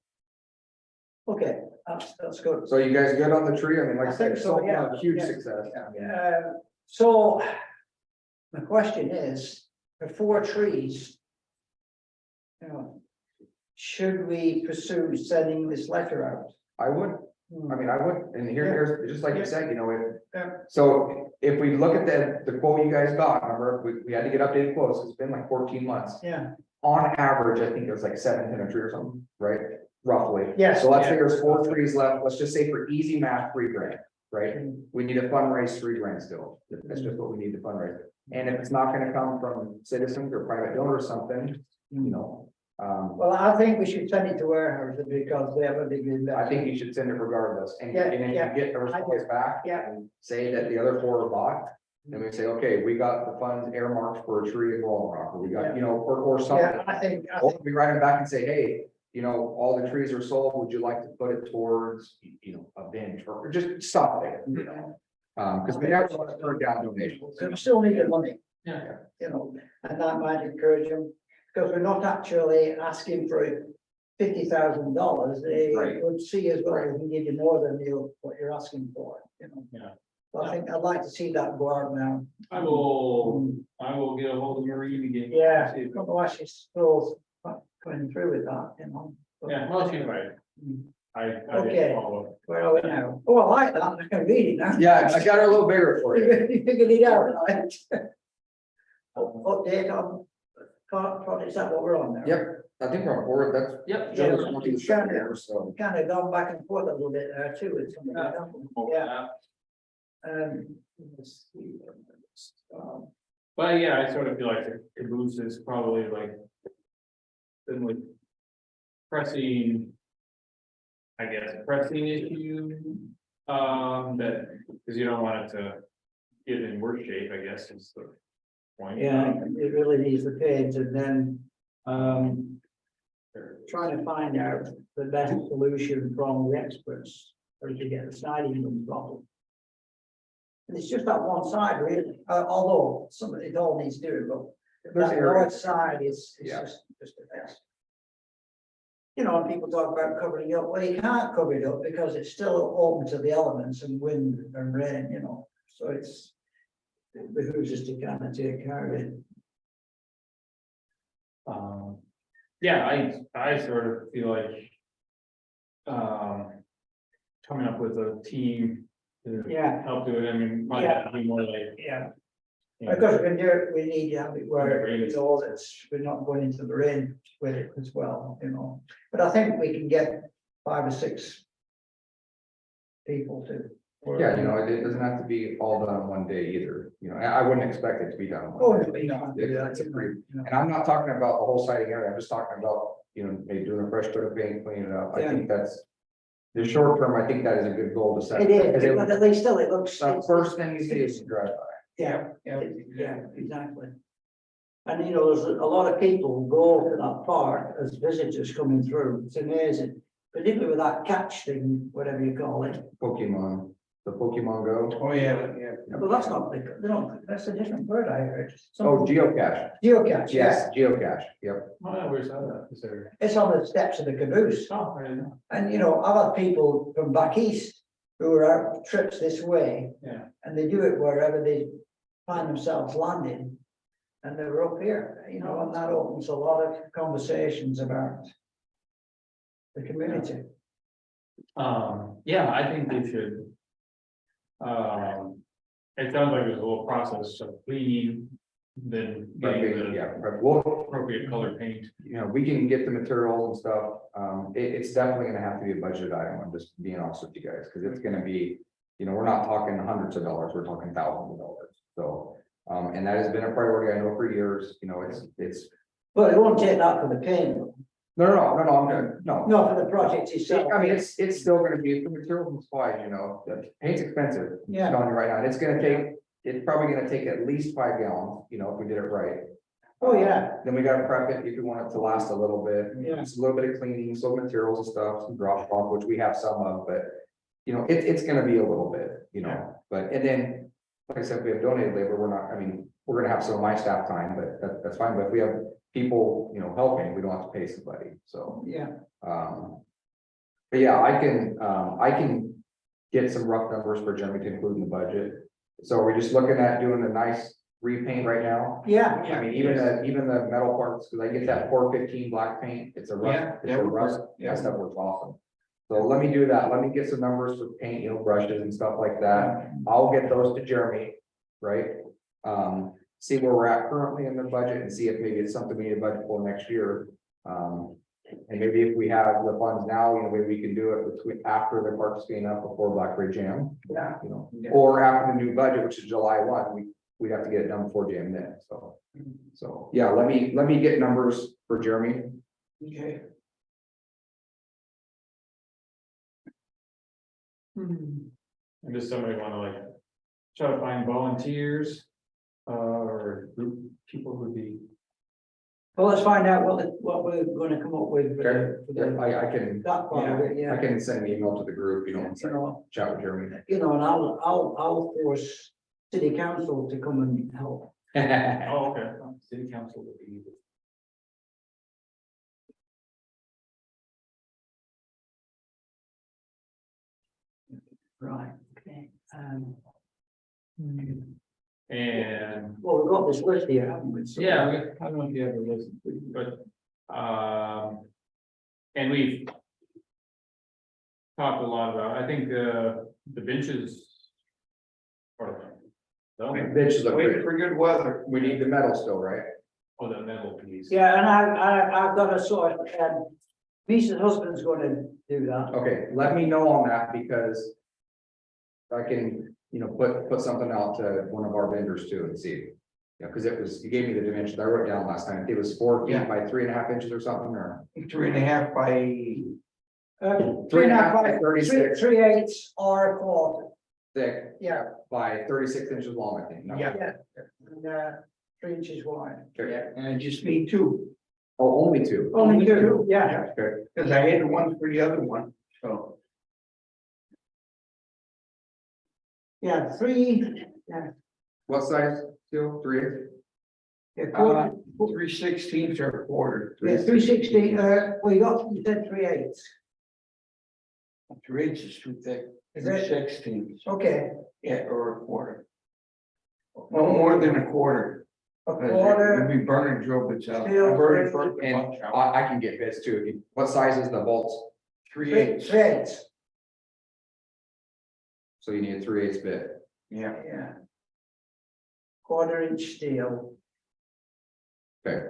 Okay, that's good. So you guys good on the tree? I mean, like I I think said, so, so yeah, huge yeah. success. I mean, So the question is, the 4 trees. You know, should we pursue sending this letter out? I would, I mean, I would, and here's, just like you said, you know, Yeah. so if we look at the quote you guys got, remember, we had to get updated quotes, it's been like 14 months. Yeah, On average, I think it was like 7 a tree or something, right? Roughly. yes. So let's say there's 4 trees left, let's just say for easy math, $3 grand, right? We need to fundraise $3 grand still, that's just what we need to fundraise. And if it's not gonna come from citizens or private donors or something, you know. Well, I think we should send it to Warehouses because they have a big investment. I think you should send it regardless, and Yeah, then yeah, you get a response back. Yeah. And say that the other 4 are bought, then we say, okay, we got the funds earmarked for a tree in Rolling Rock, or we got, you know, or something. Yeah, I think, Or we write them back and say, hey, you know, all the trees are sold, would you like to put it towards, you know, a bench, or just stop there, you know? Because we never want to turn down donations. so we still need the money. Yeah. You know, and that might encourage them, because we're not actually asking for $50,000. They Right. would see as well, we can give you more than what you're asking for, you know. Yeah. So I think I'd like to see that go out now. I will get a hold of Maureen again. Yeah, See if- otherwise she's still going through with that, you know. But- Yeah, well, she's right. I Okay. didn't follow. Where are we now? Oh, I like that, I can read it now. Yeah, I got it a little bigger for you. You figured it out, right? Update on project, is that what we're on now? Yep, I think we're on board, that's. Yep. Joe's looking to start there, so. Kind of gone back and forth a little bit there too, with some of Yeah. the, yeah. Let's see. But yeah, I sort of feel like the caboose is probably like. Been like. Pressing. I guess pressing issue, that, because you don't want it to get in worse shape, I guess is the point. Yeah, it really needs the page and then, trying to find out the best solution from the experts, or to get the siding from problem. And it's just that one side really, although some of it all needs doing, but There's that areas- north side is, Yeah. just a mess. You know, and people talk about covering it up, well, you can't cover it up because it's still open to the elements and wind and rain, you know, so it's. It behooves us to kind of take care of it. Yeah, I sort of feel like. Coming up with a team to Yeah, help do it, I mean, might have to be more like. yeah, you know, because we need to have it where Rain. it's all, it's, we're not going into the rain with it as well, you know, but I think we can get 5 or 6. People to. work. Yeah, you know, it doesn't have to be all done in one day either, you know, I wouldn't expect it to be done. in Oh, one no, day. you know, It's a pretty- you know. And I'm not talking about the whole siding area, I'm just talking about, you know, maybe doing a fresh coat of paint, cleaning it up, I Yeah. think that's. The short term, I think that is a good goal to set. It is, Because but at least still it looks. the first thing you see is to drive by. Yeah, Yeah. yeah, exactly. And you know, there's a lot of people who go to that park as visitors coming through, it's amazing. Particularly with that catch thing, whatever you call it, Pokemon, the Pokemon Go. Oh, yeah, yeah. well, that's not, they don't, that's a different word I heard. Oh, geocache, Geocache, yes, yeah, geocache, yep. Oh, where's that? Is there? it's on the steps of the caboose. Oh, I didn't know. And you know, I've had people from back east who are out trips this way. Yeah. And they do it wherever they find themselves landing. And they're up here, you know, and that opens a lot of conversations about the community. Yeah, I think they should. It sounds like there's a little process of cleaning, then getting the Yeah, but we'll, appropriate color paint. you know, we can get the materials and stuff, it's definitely gonna have to be a budget item, I'm just being honest with you guys, because it's gonna be. You know, we're not talking hundreds of dollars, we're talking thousands of dollars, so, and that has been a priority, I know for years, you know, it's. But it won't take that for the paint, No, I'm good, no. no, for the project itself. I mean, it's still gonna be, the materials and supplies, you know, the paint's expensive. I'm Yeah. telling you right now, and it's probably gonna take at least 5 gallons, you know, if we did it right. Oh, yeah, Then we gotta prep it if you want it to last a little bit. Yeah. Just a little bit of cleaning, some materials and stuff, some drop off, which we have some of, but. You know, it's gonna be a little bit, you know, but, and then, like I said, if we have donated labor, we're not, I mean, we're gonna have some of my staff time, but that's fine, but if we have people, you know, helping, we don't have to pay somebody, so. yeah, But yeah, I can get some rough numbers for Jeremy to include in the budget. So we're just looking at doing a nice repaint right now. yeah, I mean, even the metal parts, because I get that 415 black paint, it's a rust, Yeah, it's a rust, that stuff works awesome. So let me do that, let me get some numbers for paint, you know, brushes and stuff like that, I'll get those to Jeremy, right? See where we're at currently in the budget and see if maybe it's something we need to budget for next year. And maybe if we have the funds now, you know, maybe we can do it between, after the park's being up before Blackberry Jam, yeah, you know. Yeah. Or after the new budget, which is July 1, we'd have to get it done before Jam then, so. So, yeah, let me get numbers for Jeremy. okay. And does somebody wanna like try to find volunteers? Or group people who'd be, Well, let's find out what we're gonna come up with. Okay. For Yeah, the- I can, That part of it, I yeah, can send an email to the group, you know, and you know, chat with Jeremy. and I'll force city council to come and help. oh, okay, city council would be. Right, okay, And, well, we've got this list here, haven't we? So- yeah, I don't know if you have a list, but, and we've. Talked a lot about, I think, the benches. Are. Benches look Waiting great. for good weather. We need the metal still, right? Oh, the metal piece. Yeah, and I've got a sort of, Lisa's husband's gonna do that. Okay, let me know on that because. I can, put something out to one of our vendors too and see. Yeah, because it was, you gave me the dimensions, I wrote it down last time, it was 4 feet Yeah. by 3.5 inches or something, or 3.5 by, 3.5 by 36. 3/8 or a quarter, thick yeah, by 36 inches long, I think. No. Yeah. and, 3 inches wide. Okay. yeah, and I just need 2, Oh, only 2. Only two, yeah. Okay, because I had one for the other one, so. Yeah, 3, yeah, what size steel? 3? a quarter, 3/16 or a quarter. yeah, 3/16, you said 3/8. 3/8 is too thick. Is it? 3/16, Okay, yeah, or a quarter. No more than a quarter. a 'cause quarter, It'd be burning drill bits out. I've Steel already frame. burnt a And bunch out. I can get bits too. What size is the bolts? 3/8, 3/8, So you need a 3/8 bit. yeah. yeah. Quarter-inch steel, Okay,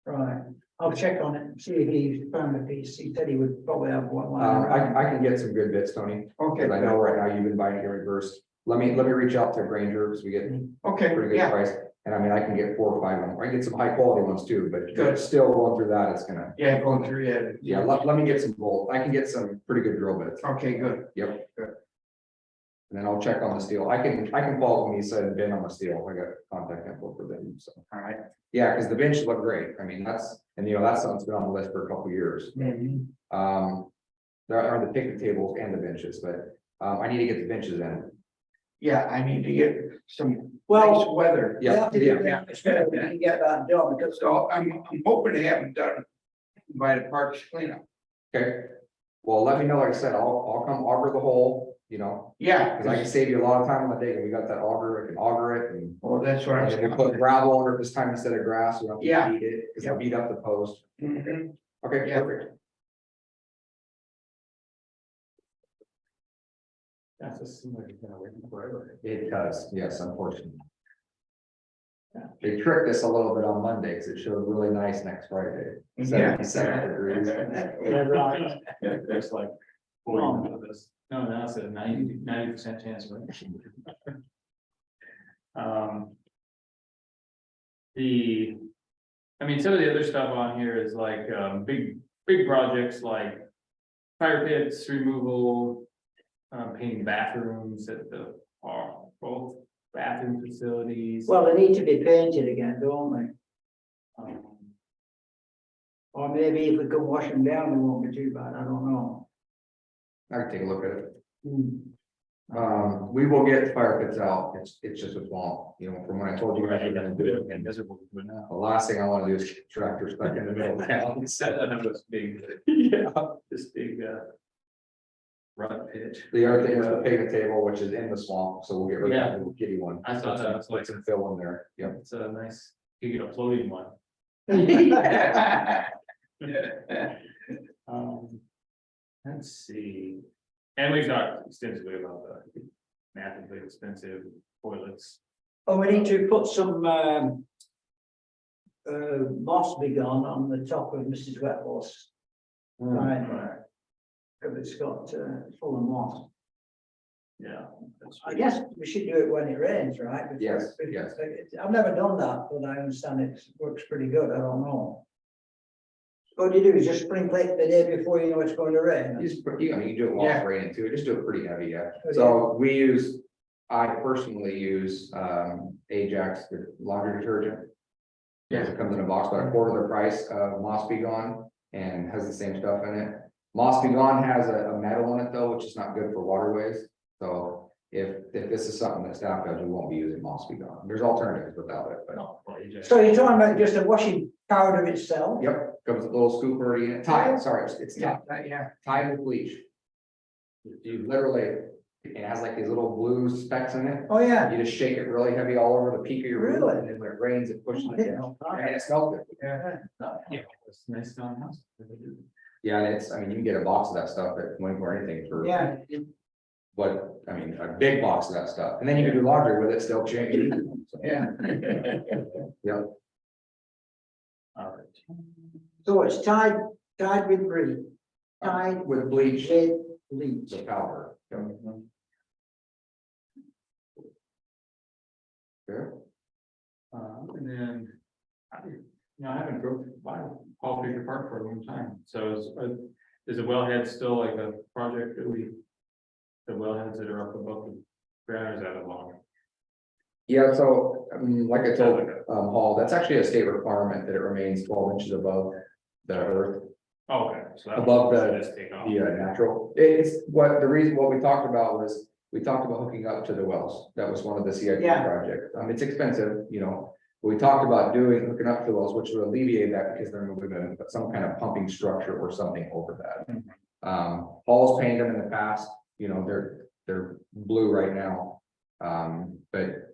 right, I'll check on it, see if he found a piece, he said he would probably have one lying I around. can get some good bits, Tony, Okay, because I know right now you've been buying it reverse. Let me reach out to Granger because we get okay, pretty good yeah, price. And I mean, I can get 4 or 5 of them. I can get some high quality ones too, but Good. still going through that, it's gonna, yeah, going through, yeah, let me get some bolt. I can get some pretty good drill bits. Okay, good. Yep. Good. And then I'll check on the steel. I can follow me, said Ben on the steel. I got contact info for them, so. All right. Yeah, because the bench look great. I mean, that's something that's been on the list for a couple of years. There are the picnic tables and the benches, but I need to get the benches in. Yeah, I need to get some Well, nice weather. we have to do Yeah. that, especially when we get that done, because So I'm hoping to have it done by the parks cleanup. Okay, well, let me know, like I said, I'll come auger the hole, Yeah, because I can save you a lot of time on the day, and we got that auger, I can auger it, and. well, that's what I was. And we put gravel under it this time instead of grass, we don't have Yeah. to beat it, because I beat up the post. Mhm. Okay, Yeah. perfect. That's a similar kind of waiting forever. It does, yes, unfortunately. They tricked us a little bit on Monday, because it showed really nice next Friday. Yeah. 77 degrees. yeah, right. Yeah, there's like 40 of this. No, now it's a 90% chance, right? I mean, some of the other stuff on here is like, big projects like fire pits removal, painting bathrooms at both bathroom facilities. Well, they need to be painted again, don't they? Um, Or maybe if we can wash them down, they won't be too bad, I don't know. I can take a look at it. Hmm. We will get fire pits out, it's just a swamp, from when I told you guys we're gonna do it. And miserable to do it now. the last thing I wanna do is get tractor stuck in the middle of town. Set that up this big, yeah, this big, rut pit. The other thing is the picnic table, which is in the swamp, so we'll get rid of Yeah. that little kitty one. I saw that, it's like- Put some fill in there, yep. It's a nice, you get a floating one. Let's see. And we've talked extensively about the massively expensive toilets. Oh, we need to put some, moss begun on the top of Mrs. Wetwell's. Right. Because it's got, full of moss. Yeah. that's I guess we should do it when it rains, right? Yes, yes. I've never done that, but I understand it works pretty good, I don't know. What do you do, just sprinkle it the day before you know it's going to rain? You just, you do it while Yeah. it's raining too, just do it pretty heavy, yeah. Okay. So I personally use, Ajax the laundry detergent. Yes, it comes in a box, about a quarter of the price of Moss Be Gone and has the same stuff in it. Moss Be Gone has a metal in it though, which is not good for waterways. So if this is something that staff does, we won't be using Moss Be Gone. There's alternatives without it, but. No, well, you just- So you're talking about just a washing powder itself? Yep, comes with a little scoop already in it. Tide, sorry, it's Yeah, Tide, yeah, Tide with bleach. You literally, it has like these little blue specks in it. Oh, yeah. You just shake it really heavy all over the peak of your roof, Really? and then when it rains, it pushes I it didn't down. know And that. it smells good. Yeah. Yeah, it's nice on house. Yeah, and I mean, you can get a box of that stuff at Winco or anything for Yeah, what, I mean, a big box of that stuff, and then you can do laundry with it still, change. So, Yeah. Yeah, All right. So it's tied with bleach, tied with bleach, with bleach. the powder. Yeah. Fair. And then, I haven't drove by Paul Fisher Park for a long time, so is the wellhead still like a project that the wellheads that are up above the ground, is that a long? Yeah, so, like I told, Hall, that's actually a state requirement that it remains 12 inches above the earth, Oh, okay, so that. above Just take off. the natural. It's what the reason, what we talked about was, we talked about hooking up to the wells. That was one of the CIP Yeah. projects. It's expensive, we talked about hooking up to the wells, which would alleviate that because they're moving some kind of pumping structure or something over that. Hall's painted them in the past, they're blue right now. But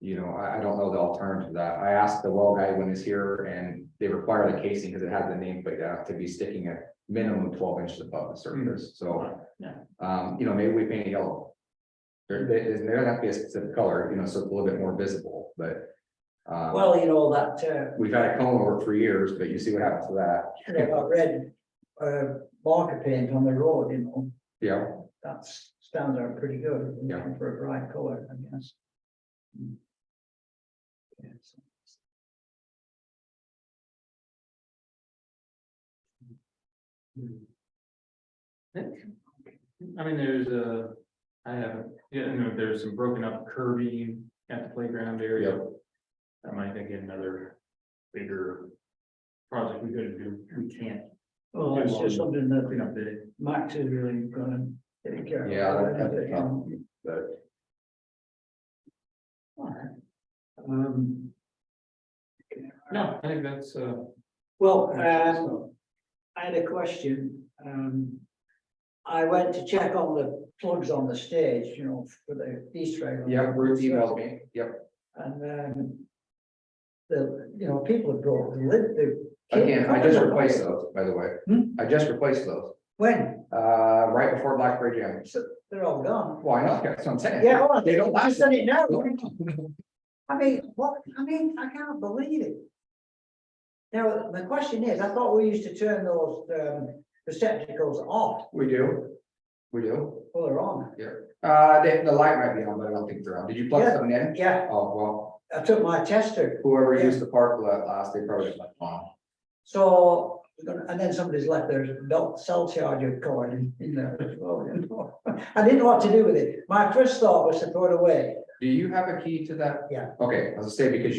I don't know the alternative to that. I asked the well guy when he's here, and they require the casing because it has the nameplate out to be sticking at minimum 12 inches above the surface. So, maybe we paint it yellow. There doesn't have to be a specific color, so it's a little bit more visible, but. Well, that, We've had a cone work for years, but you see what happens to that. that red, marker paint on the road, Yeah, that stands out pretty good. Yeah. For a bright color, I guess. Yes. I mean, there's some broken up curbing at the playground area. Yep. That might be another bigger project we could do. We can't. Well, that's just something that Clean up the. Max is really gonna take care of. Yeah, that's You know. but Um, No, I think that's, Well, I had a question. I went to check on the plugs on the stage, for the Easter egg. yeah, Ruth emailed me. Yep. And people have brought the lid. Again, I just replaced those, by the way. Hmm? I just replaced those, When? right before Blackberry Jam. So they're all gone. Well, I know, that's what I'm saying. Yeah, hold on, They don't I last. said it now. I can't believe it. Now, the question is, I thought we used to turn those receptacles off. We do. Well, they're on. The light might be on, but I don't think they're on. Did you plug Yeah. something in? Yeah, Oh, well, I took my tester, whoever Yeah. used the park last, they probably left on. so, and then somebody's left their belt cell charger cord in there as well. I didn't know what to do with it. My first thought was to throw it away. Do you have a key to that? Yeah. Okay, I was gonna say, because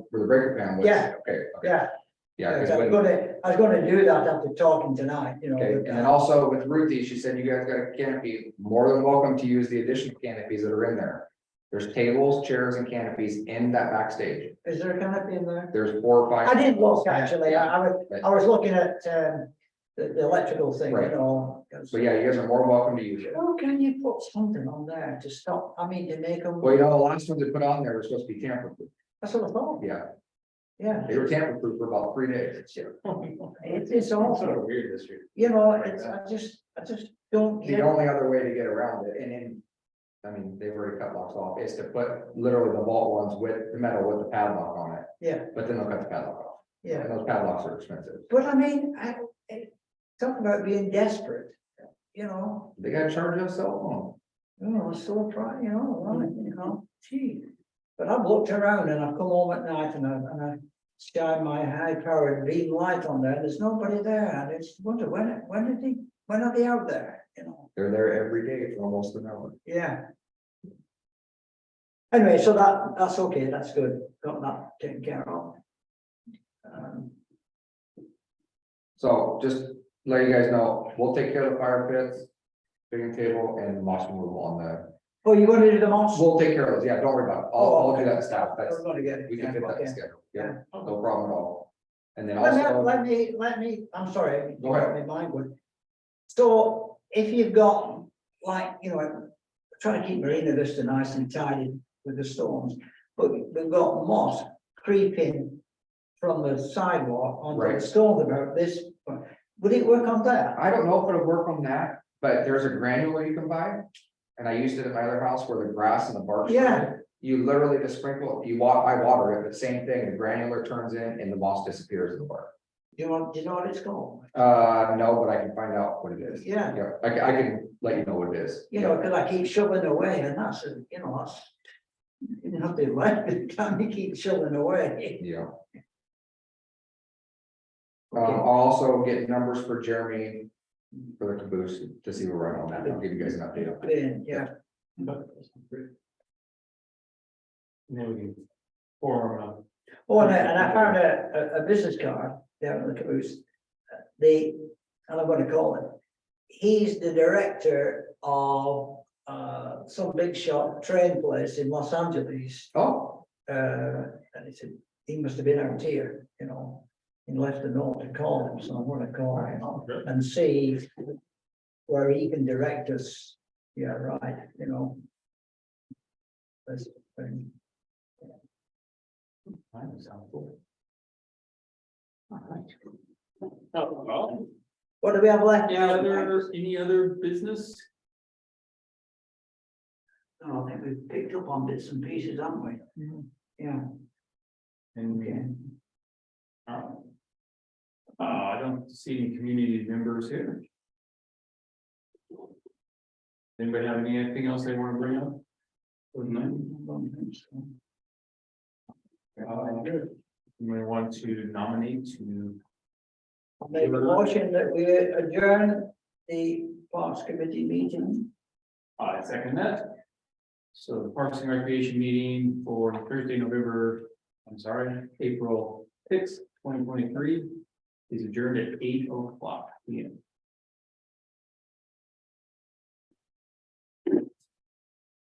where the breaker panel was. Yeah. Okay. Yeah, Yeah, I because when, was gonna do that after talking tonight, okay, and then also with Ruthie, she said you guys got a canopy, more than welcome to use the additional canopies that are in there. There's tables, chairs, and canopies in that backstage. Is there a canopy in there? There's 4 or 5. I didn't look, actually. I was looking at, the electrical thing, Right. 'cause- But yeah, you guys are more than welcome to use it. How can you put something on there to stop, to make them, Well, the last one they put on there was supposed to be tamper proof. that's what I thought, Yeah, yeah. they were tamper proof for about 3 days. It's awful, sort of weird this year. I just don't The get it. only other way to get around it, they've already cut locks off, is to put literally the vault ones with the metal with the padlock on it, Yeah, but then they'll cut the padlock off. yeah, And those padlocks are expensive. but talk about being desperate, They gotta charge us cell phone. still trying, gee. But I've looked around and I've come home at night and I shine my high powered beam light on there, there's nobody there, and it's wonder when are they out there, They're there every day for almost an hour. yeah. Anyway, so that's okay, that's good, got that taken care of. So just let you guys know, we'll take care of the fire pits, digging table and moss removal on the, Oh, you gonna do the moss? we'll take care of those. Yeah, don't worry about it. I'll do that to staff. That's, We're gonna get it. we can fit that Okay. in schedule. Yeah, Yeah. no problem at all. And then Let also, me, I'm sorry. Go ahead. My mind would. So if you've got, trying to keep Marina Vista nice and tidy with the storms, but we've got moss creeping from the sidewalk onto the Right. storm about this, would it work on that? I don't know if it'll work on that, but there's a granular you can buy. And I used it at my other house where the grass and the bark. Yeah. You literally just sprinkle, I water it, but same thing, the granular turns in and the moss disappears in the bark. Do you know what it's called? No, but I can find out what it is. Yeah. Yeah, I can let you know what it is. You know, because I keep shoving away and that's, that's. You didn't have to like it, time you keep shoving away. Yeah. Okay. I'll also get numbers for Jeremy for the caboose to see where we're at on that. I'll give you guys an update on that. Then, yeah, Then we can form oh, and I found a business card down in the caboose. And I'm gonna call it, he's the director of, some big shop train place in Los Angeles. Oh, And he said, he must have been out here, and left a note to call him, so I'm gonna call him Good. and see where he can direct us. Yeah, right, That's the thing. Oh, well, What do we have left? any other business? Oh, I think we've picked up on bits and pieces, haven't we? Yeah, And okay. I don't see any community members here. Anybody have anything else they want to bring up? We want to nominate to, I'll make a motion that we adjourn the Parks Committee meeting. I second that. So the Parks and Recreation meeting for Thursday, April 6th, 2023 is adjourned at 8:00 p.m.